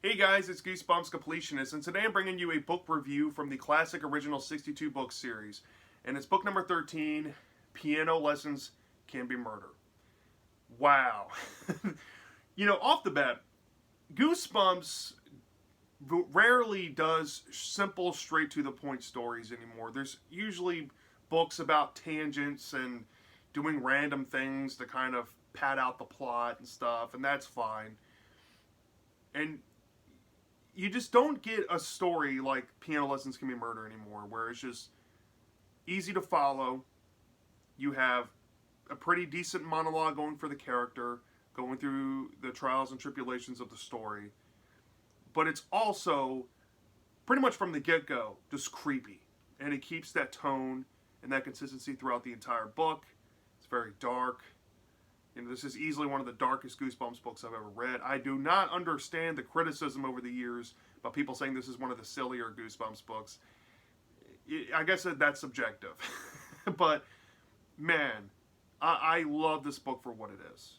Hey guys, it's Goosebumps Completionist, and today I'm bringing you a book review from the classic original 62 book series. And it's book number 13, Piano Lessons Can Be Murder. Wow. Off the bat, Goosebumps rarely does simple, straight to the point stories anymore. There's usually books about tangents and doing random things to kind of pad out the plot and stuff, and that's fine. And you just don't get a story like Piano Lessons Can Be Murder anymore, where it's just easy to follow. You have a pretty decent monologue going for the character, going through the trials and tribulations of the story. But it's also, pretty much from the get-go, just creepy. And it keeps that tone and that consistency throughout the entire book. It's very dark. This is easily one of the darkest Goosebumps books I've ever read. I do not understand the criticism over the years about people saying this is one of the sillier Goosebumps books. I guess that's subjective. But, man, I love this book for what it is.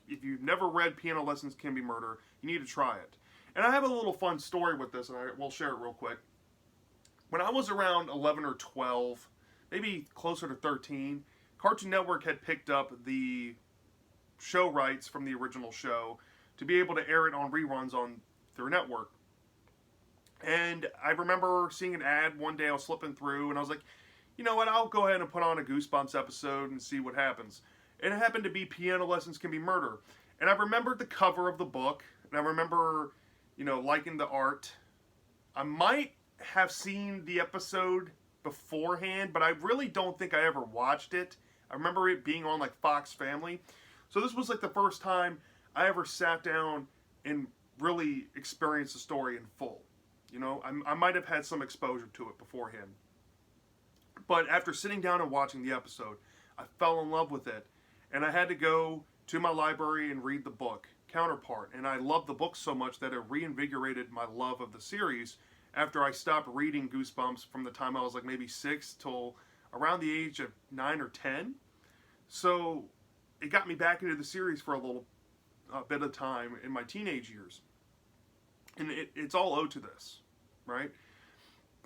If you've never read Piano Lessons Can Be Murder, you need to try it. And I have a little fun story with this, and we'll share it real quick. When I was around 11 or 12, maybe closer to 13, Cartoon Network had picked up the show rights from the original show to be able to air it on reruns on their network. And I remember seeing an ad one day. I was flipping through, and I was like, you know what, I'll go ahead and put on a Goosebumps episode and see what happens. And it happened to be Piano Lessons Can Be Murder. And I remembered the cover of the book, and I remember, liking the art. I might have seen the episode beforehand, but I really don't think I ever watched it. I remember it being on like Fox Family. So this was like the first time I ever sat down and really experienced the story in full. I might have had some exposure to it beforehand. But after sitting down and watching the episode, I fell in love with it. And I had to go to my library and read the book, Counterpart. And I loved the book so much that it reinvigorated my love of the series after I stopped reading Goosebumps from the time I was like maybe 6 till around the age of 9 or 10. So it got me back into the series for a little bit of time in my teenage years. And it's all owed to this, right?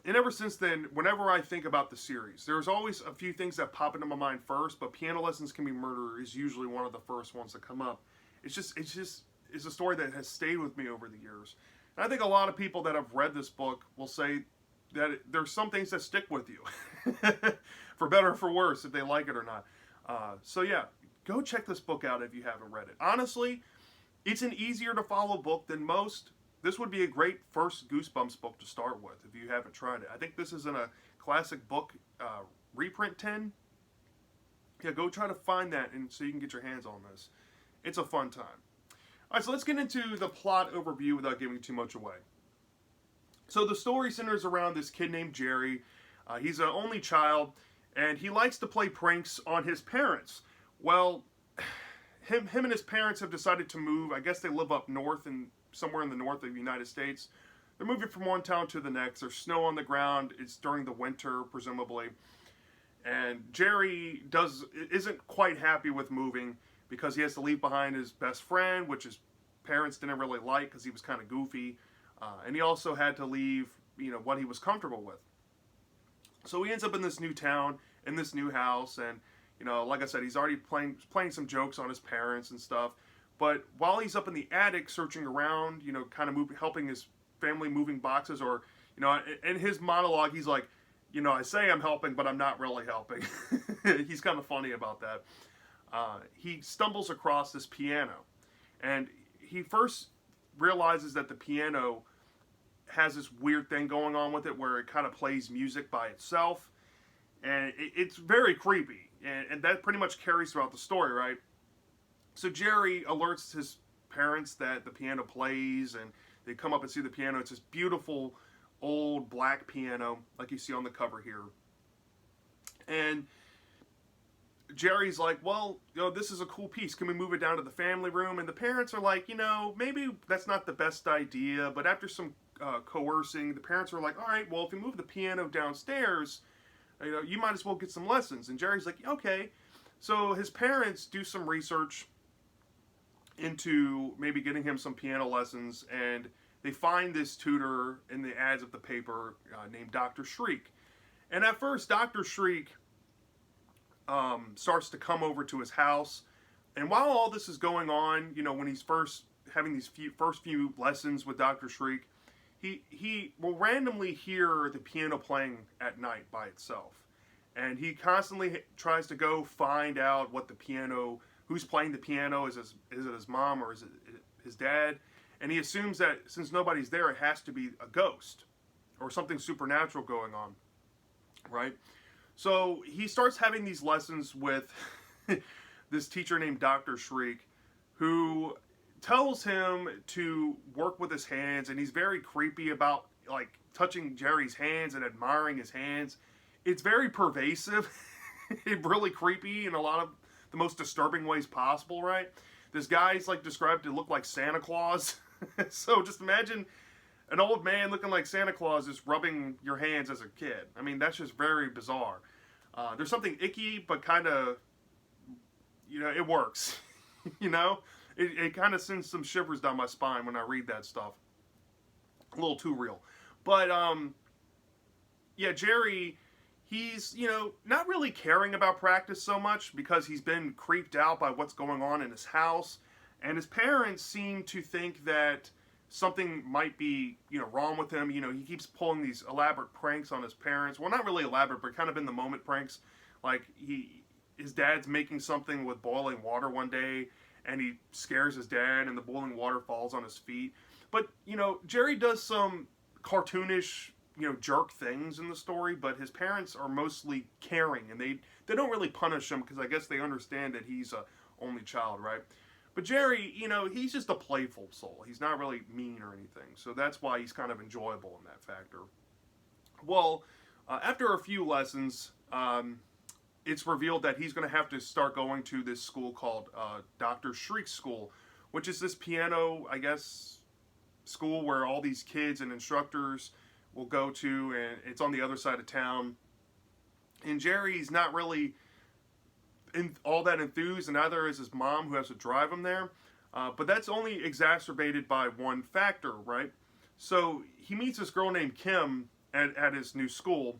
And ever since then, whenever I think about the series, there's always a few things that pop into my mind first, but Piano Lessons Can Be Murder is usually one of the first ones that come up. It's a story that has stayed with me over the years. And I think a lot of people that have read this book will say that there's some things that stick with you, for better or for worse, if they like it or not. So yeah, go check this book out if you haven't read it. Honestly, it's an easier to follow book than most. This would be a great first Goosebumps book to start with if you haven't tried it. I think this is in a classic book reprint tin. Yeah, go try to find that and so you can get your hands on this. It's a fun time. Alright, so let's get into the plot overview without giving too much away. So the story centers around this kid named Jerry. He's an only child, and he likes to play pranks on his parents. Well, him and his parents have decided to move. I guess they live up north and somewhere in the north of the United States. They're moving from one town to the next. There's snow on the ground. It's during the winter, presumably. And Jerry isn't quite happy with moving because he has to leave behind his best friend, which his parents didn't really like because he was kind of goofy. And he also had to leave, what he was comfortable with. So he ends up in this new town, in this new house, and, like I said, he's already playing some jokes on his parents and stuff. But while he's up in the attic searching around, kind of helping his family moving boxes, or, in his monologue, he's like, I say I'm helping, but I'm not really helping. He's kind of funny about that. He stumbles across this piano, and he first realizes that the piano has this weird thing going on with it where it kind of plays music by itself, and it's very creepy, and that pretty much carries throughout the story, right? So Jerry alerts his parents that the piano plays, and they come up and see the piano. It's this beautiful old black piano like you see on the cover here. And Jerry's like, well, this is a cool piece. Can we move it down to the family room? And the parents are like, maybe that's not the best idea. But after some coercing, the parents are like, all right, well, if we move the piano downstairs, you might as well get some lessons. And Jerry's like, okay. So his parents do some research into maybe getting him some piano lessons, and they find this tutor in the ads of the paper named Dr. Shriek. And at first, Dr. Shriek starts to come over to his house. And while all this is going on, when he's first having these first few lessons with Dr. Shriek, he will randomly hear the piano playing at night by itself. And he constantly tries to go find out who's playing the piano. Is it his mom or is it his dad? And he assumes that since nobody's there, it has to be a ghost or something supernatural going on, right? So he starts having these lessons with this teacher named Dr. Shriek, who tells him to work with his hands, and he's very creepy about like touching Jerry's hands and admiring his hands. It's very pervasive. It's really creepy in a lot of the most disturbing ways possible, right? This guy's like described to look like Santa Claus. So just imagine an old man looking like Santa Claus just rubbing your hands as a kid. I mean, that's just very bizarre. There's something icky, but kind of, it works. It kind of sends some shivers down my spine when I read that stuff. A little too real. But, yeah, Jerry, he's, not really caring about practice so much because he's been creeped out by what's going on in his house. And his parents seem to think that something might be, wrong with him. He keeps pulling these elaborate pranks on his parents. Well, not really elaborate, but kind of in the moment pranks. Like, his dad's making something with boiling water one day, and he scares his dad, and the boiling water falls on his feet. But, Jerry does some cartoonish, jerk things in the story, but his parents are mostly caring, and they don't really punish him because I guess they understand that he's a only child, right? But Jerry, he's just a playful soul. He's not really mean or anything. So that's why he's kind of enjoyable in that factor. Well, after a few lessons, it's revealed that he's going to have to start going to this school called Dr. Shriek's School, which is this piano, I guess, school where all these kids and instructors will go to, and it's on the other side of town. And Jerry's not really all that enthused, and neither is his mom, who has to drive him there. But that's only exacerbated by one factor, right? So he meets this girl named Kim at his new school.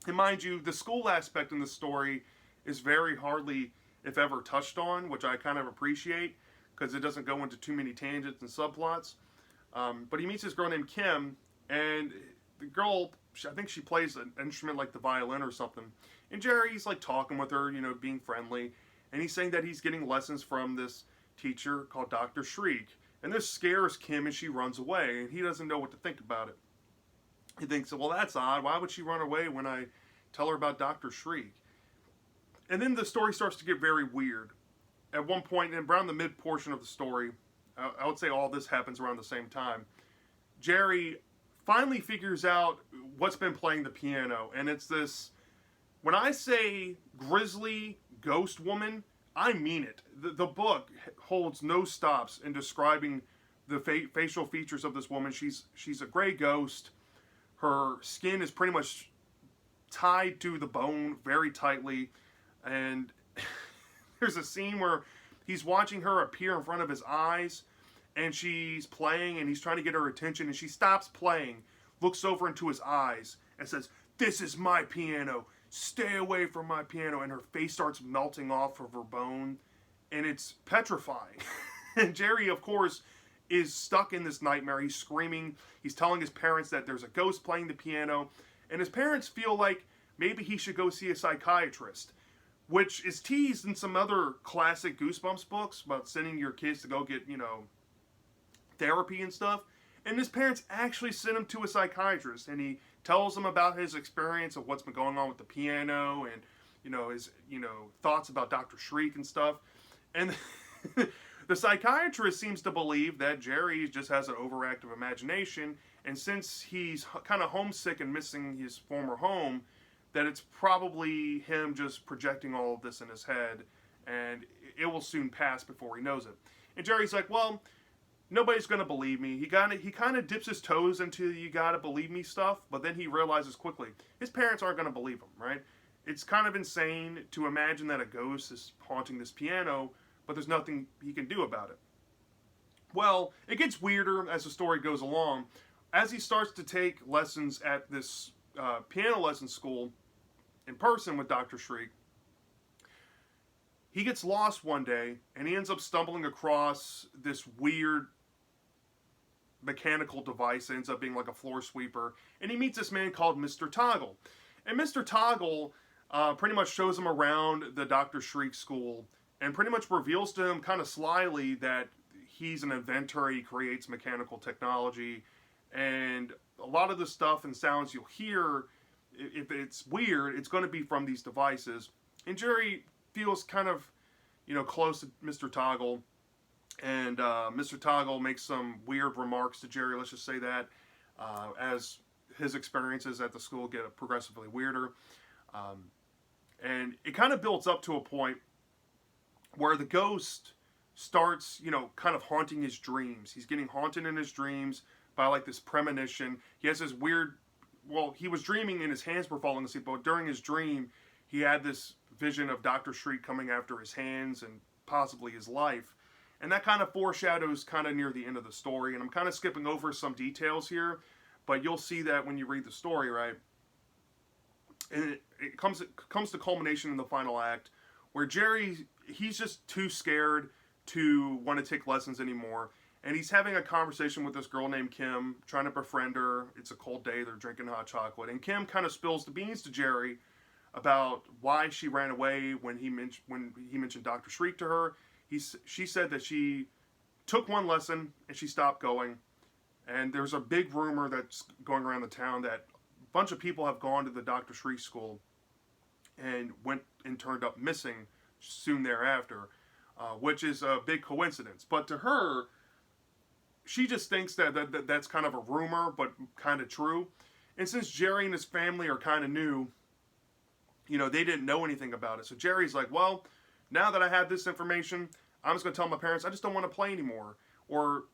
And mind you, the school aspect in the story is very hardly, if ever, touched on, which I kind of appreciate, because it doesn't go into too many tangents and subplots. But he meets this girl named Kim, and the girl, I think she plays an instrument like the violin or something. And Jerry's like talking with her, being friendly. And he's saying that he's getting lessons from this teacher called Dr. Shriek. And this scares Kim, and she runs away. And he doesn't know what to think about it. He thinks, well, that's odd. Why would she run away when I tell her about Dr. Shriek? And then the story starts to get very weird. At one point, and around the mid portion of the story, I would say all this happens around the same time, Jerry finally figures out what's been playing the piano. And it's this, when I say grisly ghost woman, I mean it. The book holds no stops in describing the facial features of this woman. She's a gray ghost. Her skin is pretty much tied to the bone very tightly. And there's a scene where he's watching her appear in front of his eyes, and she's playing, and he's trying to get her attention, and she stops playing, looks over into his eyes, and says, "This is my piano. Stay away from my piano." And her face starts melting off of her bone, and it's petrifying. And Jerry, of course, is stuck in this nightmare. He's screaming. He's telling his parents that there's a ghost playing the piano. And his parents feel like maybe he should go see a psychiatrist, which is teased in some other classic Goosebumps books about sending your kids to go get, therapy and stuff. And his parents actually sent him to a psychiatrist. And he tells them about his experience of what's been going on with the piano and, his, thoughts about Dr. Shriek and stuff. And the psychiatrist seems to believe that Jerry just has an overactive imagination, and since he's kind of homesick and missing his former home, that it's probably him just projecting all of this in his head, and it will soon pass before he knows it. And Jerry's like, well, nobody's going to believe me. He kind of dips his toes into you gotta believe me stuff, but then he realizes quickly, his parents aren't going to believe him, right? It's kind of insane to imagine that a ghost is haunting this piano, but there's nothing he can do about it. Well, it gets weirder as the story goes along. As he starts to take lessons at this piano lesson school in person with Dr. Shriek, he gets lost one day and he ends up stumbling across this weird mechanical device that ends up being like a floor sweeper. And he meets this man called Mr. Toggle. And Mr. Toggle pretty much shows him around the Dr. Shriek school and pretty much reveals to him kind of slyly that he's an inventor. He creates mechanical technology. And a lot of the stuff and sounds you'll hear, if it's weird, it's going to be from these devices. And Jerry feels kind of, close to Mr. Toggle. And Mr. Toggle makes some weird remarks to Jerry, let's just say that, as his experiences at the school get progressively weirder. And it kind of builds up to a point where the ghost starts, kind of haunting his dreams. He's getting haunted in his dreams by like this premonition. He has this weird, he was dreaming and his hands were falling asleep, but during his dream, he had this vision of Dr. Shriek coming after his hands and possibly his life. And that kind of foreshadows kind of near the end of the story. And I'm kind of skipping over some details here, but you'll see that when you read the story, right? And it comes to culmination in the final act where Jerry, he's just too scared to want to take lessons anymore. And he's having a conversation with this girl named Kim, trying to befriend her. It's a cold day. They're drinking hot chocolate. And Kim kind of spills the beans to Jerry about why she ran away when he mentioned Dr. Shriek to her. She said that she took one lesson and she stopped going. And there's a big rumor that's going around the town that a bunch of people have gone to the Dr. Shriek school and went and turned up missing soon thereafter, which is a big coincidence. But to her, she just thinks that's kind of a rumor, but kind of true. And since Jerry and his family are kind of new, they didn't know anything about it. So Jerry's like, well, now that I have this information, I'm just going to tell my parents I just don't want to play anymore. Or,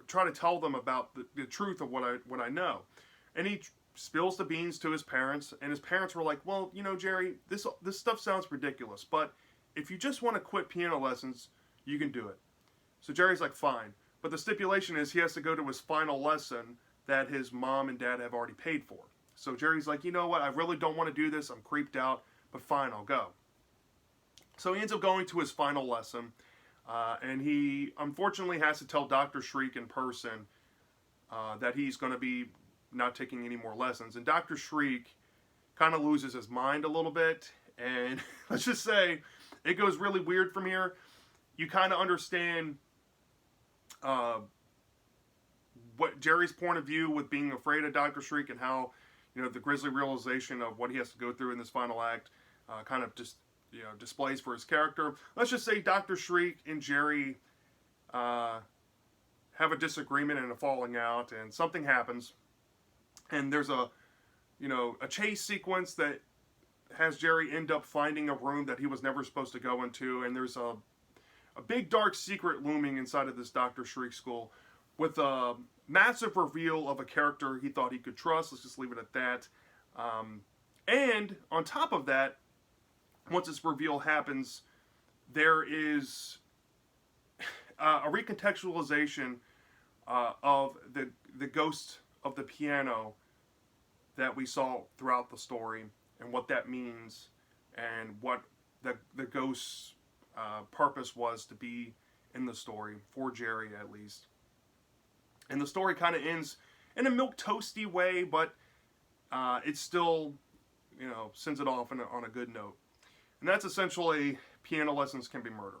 try to tell them about the truth of what I know. And he spills the beans to his parents, and his parents were like, well, Jerry, this stuff sounds ridiculous, but if you just want to quit piano lessons, you can do it. So Jerry's like, fine. But the stipulation is he has to go to his final lesson that his mom and dad have already paid for. So Jerry's like, you know what, I really don't want to do this, I'm creeped out, but fine, I'll go. So he ends up going to his final lesson, and he unfortunately has to tell Dr. Shriek in person that he's going to be not taking any more lessons. And Dr. Shriek kind of loses his mind a little bit, and let's just say it goes really weird from here. You kind of understand what Jerry's point of view with being afraid of Dr. Shriek and how, the grisly realization of what he has to go through in this final act kind of just, displays for his character. Let's just say Dr. Shriek and Jerry have a disagreement and a falling out, and something happens. And there's a chase sequence that has Jerry end up finding a room that he was never supposed to go into, and there's a big dark secret looming inside of this Dr. Shriek school with a massive reveal of a character he thought he could trust. Let's just leave it at that. And on top of that, once this reveal happens, there is a recontextualization of the ghost of the piano that we saw throughout the story and what that means and what the ghost's purpose was to be in the story, for Jerry at least. And the story kind of ends in a milquetoasty way, but it still, sends it off on a good note. And that's essentially Piano Lessons Can Be Murder.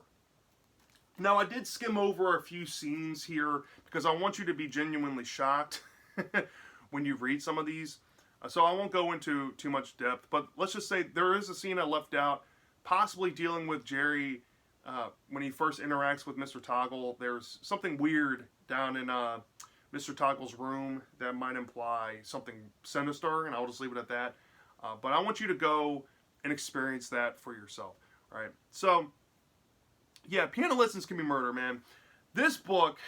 Now, I did skim over a few scenes here because I want you to be genuinely shocked when you read some of these. So I won't go into too much depth, but let's just say there is a scene I left out, possibly dealing with Jerry when he first interacts with Mr. Toggle. There's something weird down in Mr. Toggle's room that might imply something sinister, and I'll just leave it at that. But I want you to go and experience that for yourself, right? So, yeah, Piano Lessons Can Be Murder, man. This book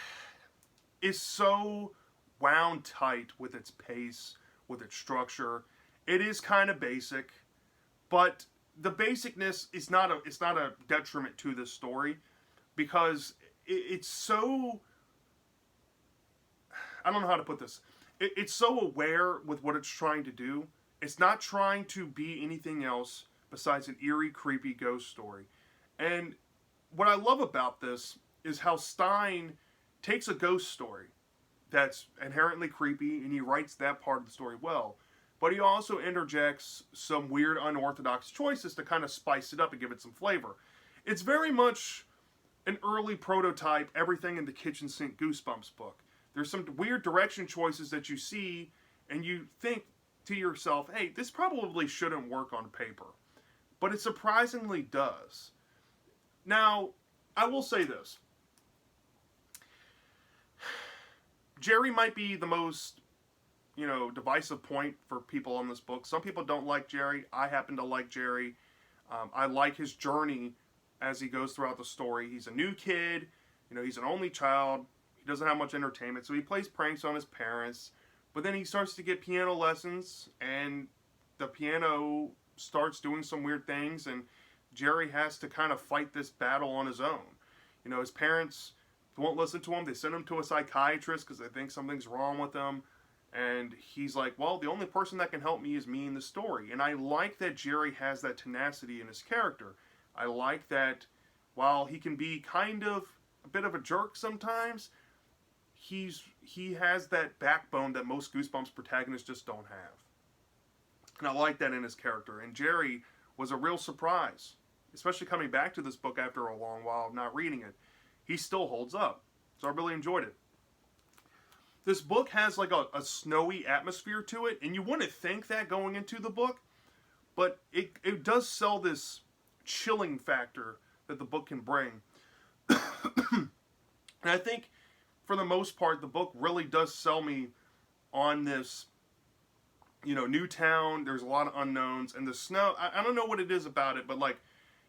is so wound tight with its pace, with its structure. It is kind of basic, but the basicness is not a detriment to this story because it's so I don't know how to put this. It's so aware with what it's trying to do. It's not trying to be anything else besides an eerie, creepy ghost story. And what I love about this is how Stein takes a ghost story that's inherently creepy and he writes that part of the story well. But he also interjects some weird, unorthodox choices to kind of spice it up and give it some flavor. It's very much an early prototype, everything in the kitchen sink Goosebumps book. There's some weird direction choices that you see, and you think to yourself, hey, this probably shouldn't work on paper. But it surprisingly does. Now, I will say this. Jerry might be the most, divisive point for people on this book. Some people don't like Jerry. I happen to like Jerry. I like his journey as he goes throughout the story. He's a new kid. He's an only child. He doesn't have much entertainment, so he plays pranks on his parents. But then he starts to get piano lessons, and the piano starts doing some weird things, and Jerry has to kind of fight this battle on his own. His parents won't listen to him. They send him to a psychiatrist because they think something's wrong with him. And he's like, well, the only person that can help me is me in the story. And I like that Jerry has that tenacity in his character. I like that while he can be kind of a bit of a jerk sometimes, he has that backbone that most Goosebumps protagonists just don't have. And I like that in his character. And Jerry was a real surprise, especially coming back to this book after a long while of not reading it. He still holds up. So I really enjoyed it. This book has like a snowy atmosphere to it, and you wouldn't think that going into the book, but it does sell this chilling factor that the book can bring. And I think for the most part, the book really does sell me on this, new town. There's a lot of unknowns, and the snow, I don't know what it is about it, but like,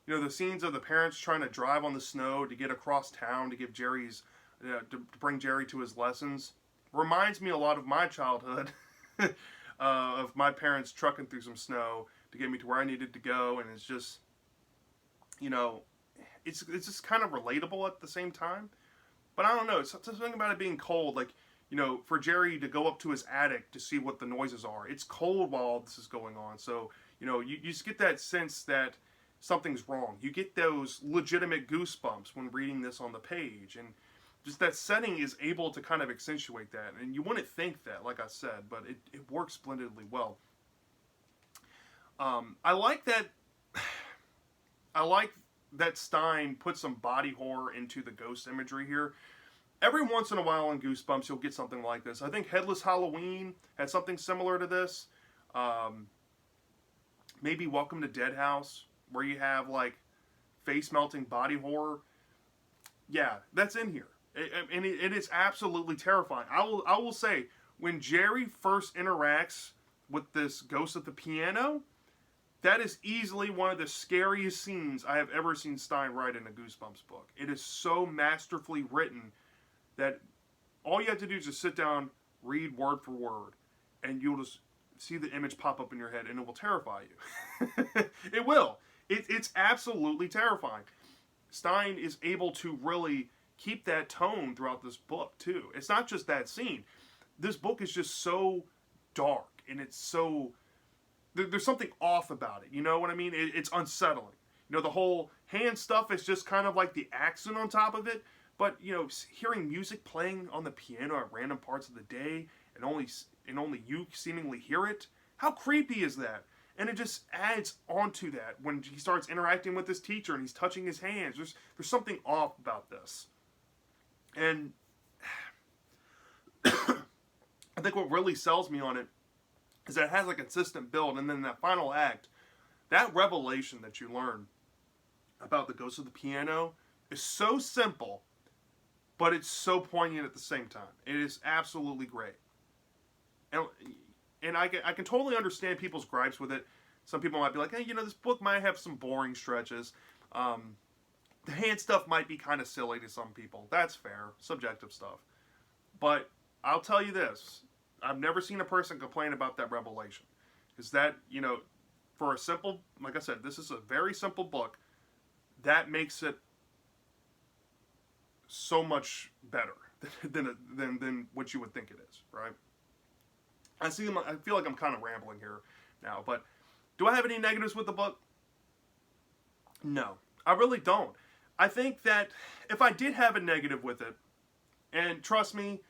the scenes of the parents trying to drive on the snow to get across town to give to bring Jerry to his lessons reminds me a lot of my childhood, of my parents trucking through some snow to get me to where I needed to go, and it's just, it's just kind of relatable at the same time. But I don't know, it's something about it being cold, like, for Jerry to go up to his attic to see what the noises are. It's cold while all this is going on, so, you just get that sense that something's wrong. You get those legitimate goosebumps when reading this on the page, and just that setting is able to kind of accentuate that. And you wouldn't think that, like I said, but it works splendidly well. I like that Stein put some body horror into the ghost imagery here. Every once in a while in Goosebumps, you'll get something like this. I think Headless Halloween had something similar to this. Maybe Welcome to Dead House, where you have like face-melting body horror. Yeah, that's in here. And it is absolutely terrifying. I will say, when Jerry first interacts with this ghost at the piano, that is easily one of the scariest scenes I have ever seen Stein write in a Goosebumps book. It is so masterfully written that all you have to do is just sit down, read word for word, and you'll just see the image pop up in your head, and it will terrify you. It will. It's absolutely terrifying. Stein is able to really keep that tone throughout this book, too. It's not just that scene. This book is just so dark, and it's so... There's something off about it, you know what I mean? It's unsettling. The whole hand stuff is just kind of like the accent on top of it, but, hearing music playing on the piano at random parts of the day, and only you seemingly hear it, how creepy is that? And it just adds onto that when he starts interacting with his teacher and he's touching his hands. There's something off about this. And I think what really sells me on it is that it has a consistent build, and then that final act, that revelation that you learn about the ghost of the piano is so simple, but it's so poignant at the same time. It is absolutely great. And I can totally understand people's gripes with it. Some people might be like, hey, this book might have some boring stretches. The hand stuff might be kind of silly to some people. That's fair. Subjective stuff. But I'll tell you this. I've never seen a person complain about that revelation. Because that, for a simple, like I said, this is a very simple book. That makes it so much better. than what you would think it is, right? I feel like I'm kind of rambling here now, but do I have any negatives with the book? No, I really don't. I think that if I did have a negative with it, and trust me,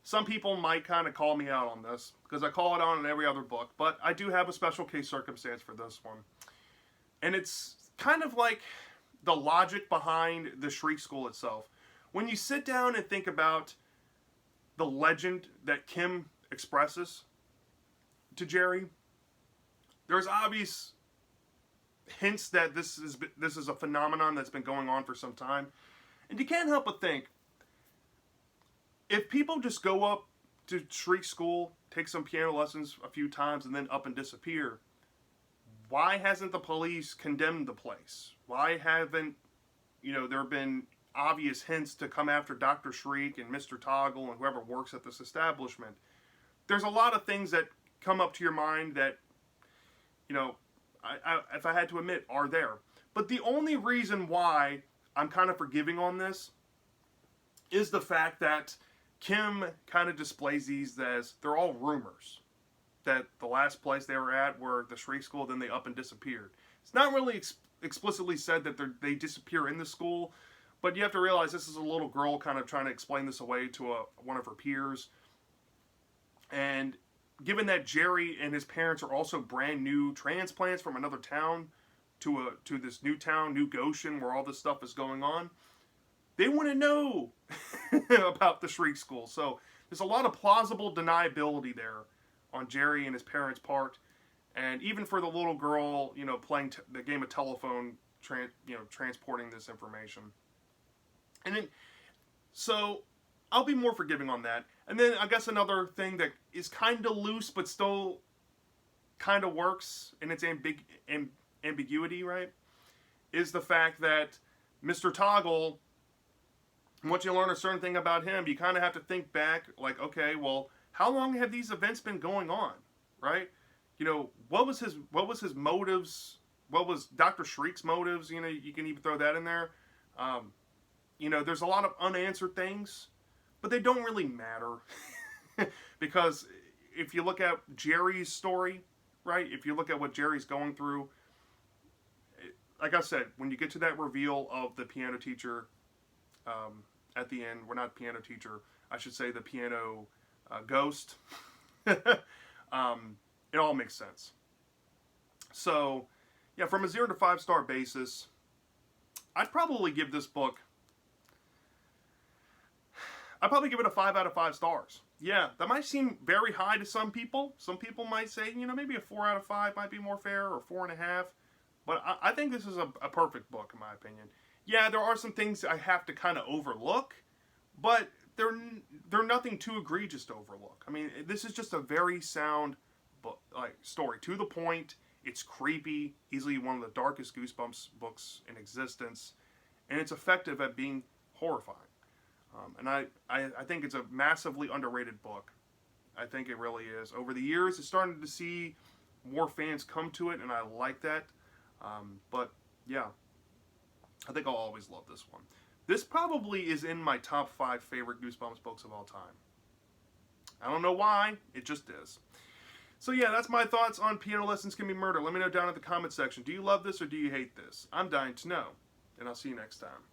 some people might kind of call me out on this because I call it out in every other book, but I do have a special case circumstance for this one. And it's kind of like the logic behind the Shriek School itself. When you sit down and think about the legend that Kim expresses to Jerry, there's obvious hints that this is a phenomenon that's been going on for some time. And you can't help but think, if people just go up to Shriek School, take some piano lessons a few times, and then up and disappear, why hasn't the police condemned the place? Why haven't, there been obvious hints to come after Dr. Shriek and Mr. Toggle and whoever works at this establishment? There's a lot of things that come up to your mind that, if I had to admit, are there. But the only reason why I'm kind of forgiving on this is the fact that Kim kind of displays these as they're all rumors. That the last place they were at were the Shriek School, then they up and disappeared. It's not really explicitly said that they disappear in the school, but you have to realize this is a little girl kind of trying to explain this away to one of her peers. And given that Jerry and his parents are also brand new transplants from another town to this new town, New Goshen, where all this stuff is going on, they want to know about the Shriek School. So there's a lot of plausible deniability there on Jerry and his parents' part. And even for the little girl, playing the game of telephone, transporting this information. And then, so I'll be more forgiving on that. And then I guess another thing that is kind of loose, but still kind of works in its ambiguity, right, is the fact that Mr. Toggle, once you learn a certain thing about him, you kind of have to think back, like, okay, well, how long have these events been going on, right? What was his motives? What was Dr. Shriek's motives? You can even throw that in there. There's a lot of unanswered things, but they don't really matter. Because if you look at Jerry's story, right? If you look at what Jerry's going through, like I said, when you get to that reveal of the piano teacher, at the end, we're not piano teacher, I should say the piano ghost. It all makes sense. So, yeah, from a 0 to 5 star basis, I'd probably give this book, I'd probably give it a 5 out of 5 stars. Yeah, that might seem very high to some people. Some people might say, maybe a 4 out of 5 might be more fair, or 4.5. But I think this is a perfect book, in my opinion. Yeah, there are some things I have to kind of overlook, but they're nothing too egregious to overlook. I mean, this is just a very sound book, story. To the point, it's creepy, easily one of the darkest Goosebumps books in existence, and it's effective at being horrifying. And I think it's a massively underrated book. I think it really is. Over the years, it's starting to see more fans come to it, and I like that. But, yeah, I think I'll always love this one. This probably is in my top 5 favorite Goosebumps books of all time. I don't know why, it just is. So yeah, that's my thoughts on Piano Lessons Can Be Murder. Let me know down in the comment section. Do you love this or do you hate this? I'm dying to know. And I'll see you next time.